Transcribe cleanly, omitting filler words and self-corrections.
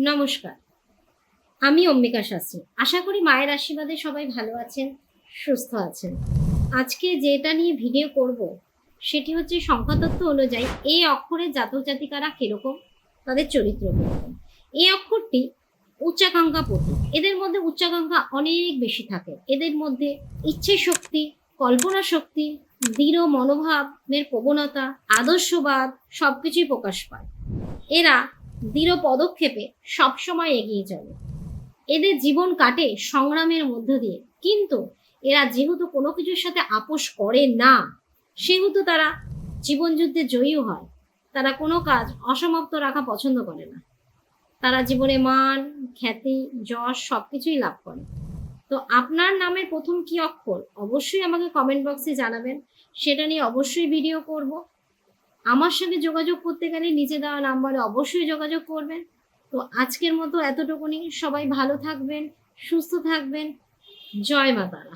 নমস্কার, আমি অম্বিকা শাস্ত্রী। আশা করি মায়ের আশীর্বাদে সবাই ভালো আছেন, সুস্থ আছেন। আজকে যেটা নিয়ে ভিডিও করব সেটি হচ্ছে সংখ্যাতত্ত্ব অনুযায়ী এই অক্ষরের জাতক জাতিকারা কিরকম, তাদের চরিত্র কিরকম। এই অক্ষরটি উচ্চাকাঙ্ক্ষা প্রতীক। এদের মধ্যে উচ্চাকাঙ্ক্ষা অনেক বেশি থাকে। এদের মধ্যে ইচ্ছে শক্তি, কল্পনা শক্তি, দৃঢ় মনোভাবের প্রবণতা, আদর্শবাদ সবকিছুই প্রকাশ পায়। এরা দৃঢ় পদক্ষেপে সবসময় এগিয়ে চলে। এদের জীবন কাটে সংগ্রামের মধ্য দিয়ে, কিন্তু এরা যেহেতু কোনো কিছুর সাথে আপোষ করে না, সেহেতু তারা জীবনযুদ্ধে জয়ীও হয়। তারা কোনো কাজ অসমাপ্ত রাখা পছন্দ করে না। তারা জীবনে মান, খ্যাতি, যশ সবকিছুই লাভ করে। তো আপনার নামের প্রথম কি অক্ষর অবশ্যই আমাকে কমেন্ট বক্সে জানাবেন। সেটা নিয়ে অবশ্যই ভিডিও করব। আমার সঙ্গে যোগাযোগ করতে গেলে নিচে দেওয়া নাম্বারে অবশ্যই যোগাযোগ করবেন। তো আজকের মতো এতটুকুনি। সবাই ভালো থাকবেন, সুস্থ থাকবেন। জয় মা তারা।